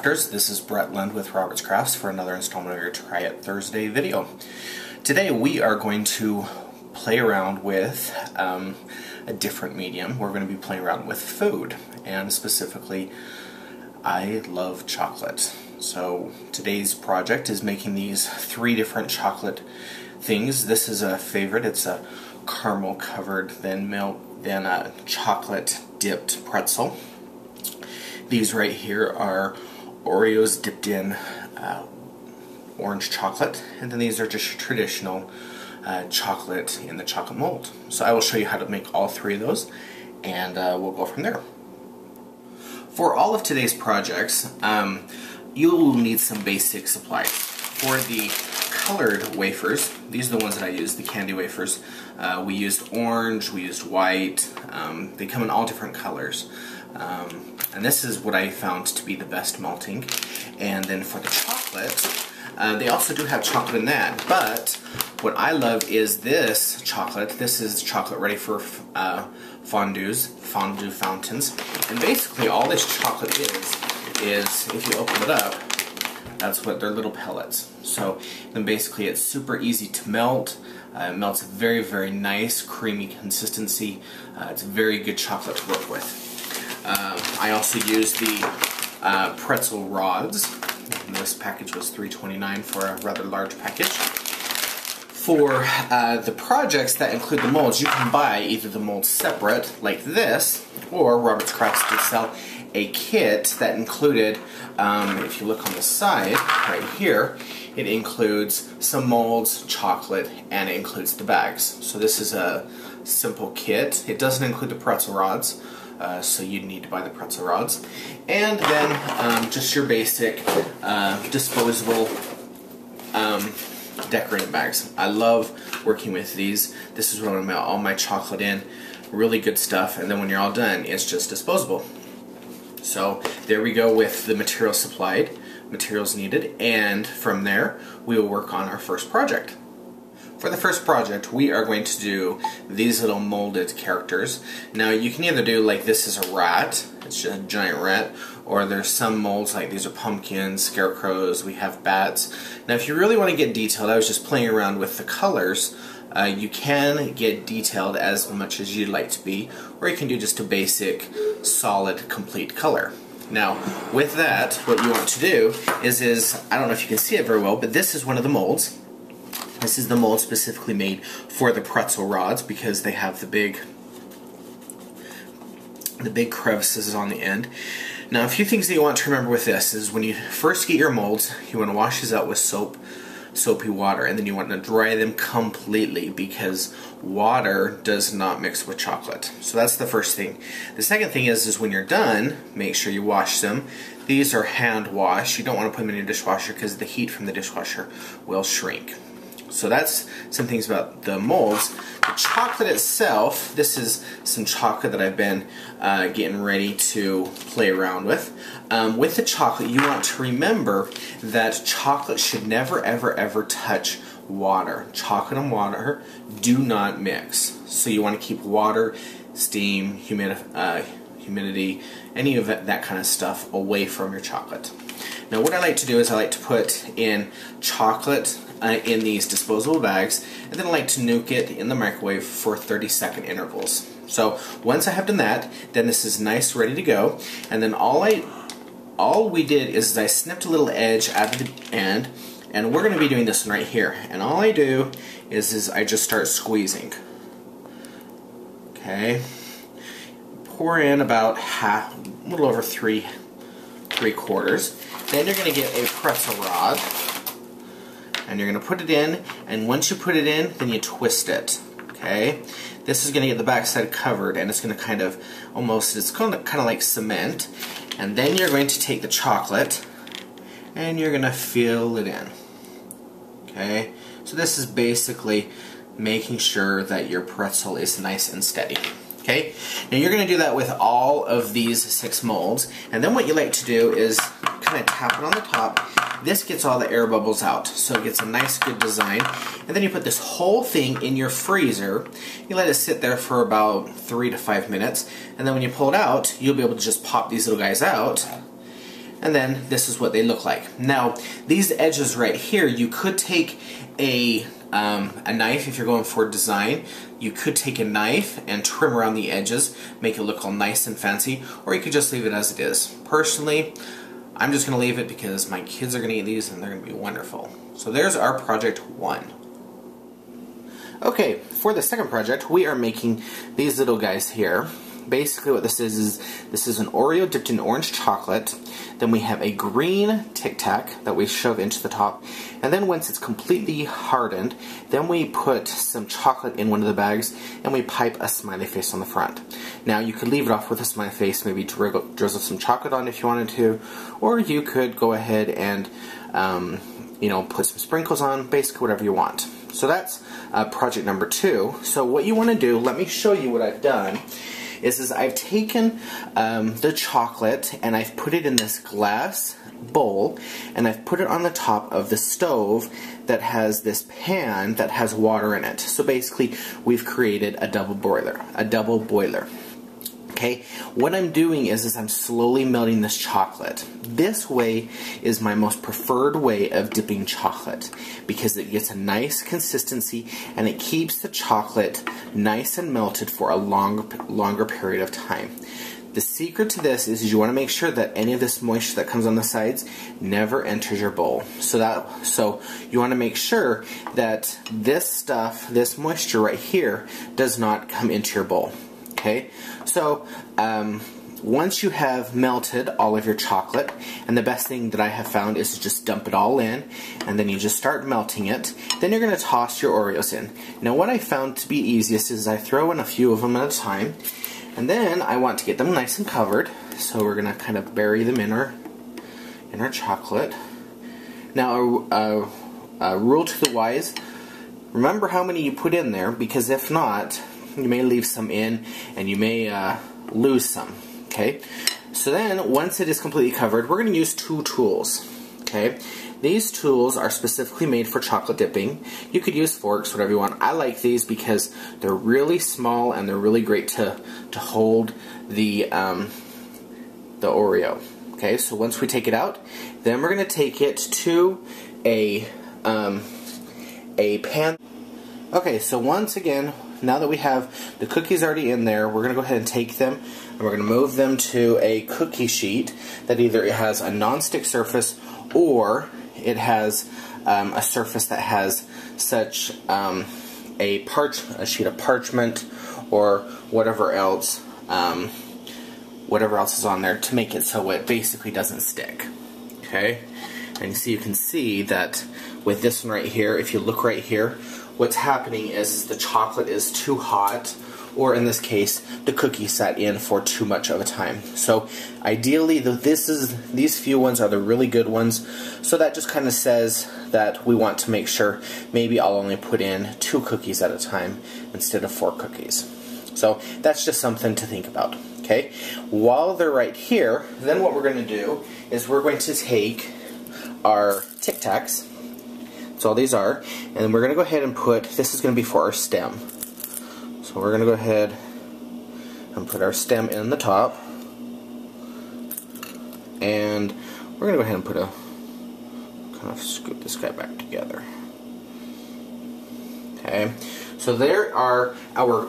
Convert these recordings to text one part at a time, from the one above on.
Crafters. This is Brett Lund with Robert's Crafts for another installment of your Try It Thursday video. Today we are going to play around with a different medium. We're going to be playing around with food, and specifically I love chocolate. So today's project is making these 3 different chocolate things. This is a favorite. It's a caramel covered, then a chocolate dipped pretzel. These right here are Oreos dipped in orange chocolate, and then these are just traditional chocolate in the chocolate mold. So I will show you how to make all 3 of those, and we'll go from there. For all of today's projects, you will need some basic supplies. For the colored wafers, these are the ones that I use, the candy wafers. We used orange, we used white, they come in all different colors. And this is what I found to be the best melting. And then for the chocolate, they also do have chocolate in that, but what I love is this chocolate. This is chocolate ready for fondue fountains. And basically all this chocolate is if you open it up, that's what they're, little pellets. So then basically it's super easy to melt. It melts very, very nice, creamy consistency. It's very good chocolate to work with. I also use the pretzel rods. This package was $3.29 for a rather large package. For the projects that include the molds, you can buy either the molds separate, like this, or Robert's Crafts did sell a kit that included, if you look on the side, right here, it includes some molds, chocolate, and it includes the bags. So this is a simple kit. It doesn't include the pretzel rods, so you need to buy the pretzel rods. And then just your basic disposable decorating bags. I love working with these. This is where I'm gonna melt all my chocolate in. Really good stuff, and then when you're all done, it's just disposable. So there we go with the materials supplied, materials needed, and from there we will work on our first project. For the first project, we are going to do these little molded characters. Now you can either do like this is a rat, it's just a giant rat, or there's some molds like these are pumpkins, scarecrows, we have bats. Now if you really want to get detailed, I was just playing around with the colors. You can get detailed as much as you'd like to be, or you can do just a basic, solid, complete color. Now, with that, what you want to do is I don't know if you can see it very well, but this is one of the molds. This is the mold specifically made for the pretzel rods because they have the big crevices on the end. Now, a few things that you want to remember with this is when you first get your molds, you want to wash these out with soapy water, and then you want to dry them completely because water does not mix with chocolate. So that's the first thing. The second thing is when you're done, make sure you wash them. These are hand wash. You don't want to put them in your dishwasher because the heat from the dishwasher will shrink. So that's some things about the molds. The chocolate itself, this is some chocolate that I've been getting ready to play around with. With the chocolate, you want to remember that chocolate should never, ever, ever touch water. Chocolate and water do not mix. So you want to keep water, steam, humidity, any of that kind of stuff away from your chocolate. Now what I like to do is I like to put in chocolate in these disposable bags, and then I like to nuke it in the microwave for 30-second intervals. So once I have done that, then this is nice, ready to go, and then all we did is I snipped a little edge out of the end, and we're going to be doing this one right here. And all I do is I just start squeezing. Okay, pour in about half, a little over 3/4. Then you're going to get a pretzel rod, and you're going to put it in, and once you put it in, then you twist it. Okay, this is going to get the backside covered, and it's going to kind of it's kind of like cement. And then you're going to take the chocolate, and you're going to fill it in. Okay, so this is basically making sure that your pretzel is nice and steady. Okay, now you're going to do that with all of these 6 molds, and then what you like to do is kind of tap it on the top. This gets all the air bubbles out, so it gets a nice good design. And then you put this whole thing in your freezer. You let it sit there for about 3 to 5 minutes, and then when you pull it out, you'll be able to just pop these little guys out, And then this is what they look like. Now, these edges right here, you could take a knife if you're going for design. You could take a knife and trim around the edges, make it look all nice and fancy, or you could just leave it as it is. Personally, I'm just going to leave it because my kids are going to eat these and they're going to be wonderful. So there's our project 1. Okay, for the second project, we are making these little guys here. Basically what this is an Oreo dipped in orange chocolate. Then we have a green Tic Tac that we shove into the top. And then once it's completely hardened, then we put some chocolate in one of the bags and we pipe a smiley face on the front. Now you could leave it off with a smiley face, maybe drizzle some chocolate on if you wanted to, or you could go ahead and you know, put some sprinkles on, basically whatever you want. So that's project number 2. So what you want to do, let me show you what I've done. Is I've taken the chocolate and I've put it in this glass bowl and I've put it on the top of the stove that has this pan that has water in it. So basically we've created a double boiler. Okay, what I'm doing is I'm slowly melting this chocolate. This way is my most preferred way of dipping chocolate because it gets a nice consistency and it keeps the chocolate nice and melted for a longer period of time. The secret to this is you want to make sure that any of this moisture that comes on the sides never enters your bowl. So you want to make sure that this stuff, this moisture right here, does not come into your bowl. Okay, so once you have melted all of your chocolate, and the best thing that I have found is to just dump it all in, and then you just start melting it, then you're going to toss your Oreos in. Now what I found to be easiest is I throw in a few of them at a time, and then I want to get them nice and covered, so we're going to kind of bury them in our chocolate. Now a rule to the wise, remember how many you put in there, because if not, you may leave some in and you may lose some. Okay, so then once it is completely covered, we're going to use 2 tools. Okay, these tools are specifically made for chocolate dipping. You could use forks, whatever you want. I like these because they're really small and they're really great to hold the Oreo. Okay, so once we take it out, then we're going to take it to a pan. Okay, so once again, now that we have the cookies already in there, we're going to go ahead and take them and we're going to move them to a cookie sheet that either it has a non-stick surface or it has a surface that has such a sheet of parchment or whatever else is on there to make it so it basically doesn't stick. Okay, and so you can see that with this one right here, if you look right here, what's happening is the chocolate is too hot, or in this case, the cookie sat in for too much of a time. So ideally, these few ones are the really good ones. So that just kind of says that we want to make sure maybe I'll only put in 2 cookies at a time instead of 4 cookies. So that's just something to think about. Okay, while they're right here, then what we're going to do is we're going to take our Tic Tacs. That's all these are, and we're going to go ahead and put, this is going to be for our stem. So we're going to go ahead and put our stem in the top, and we're going to go ahead and put kind of scoop this guy back together. Okay, so there are our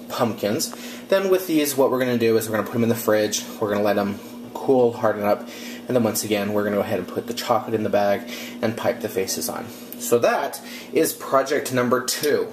pumpkins. Then with these, what we're going to do is we're going to put them in the fridge, we're going to let them cool, harden up, and then once again, we're going to go ahead and put the chocolate in the bag and pipe the faces on. So that is project number 2.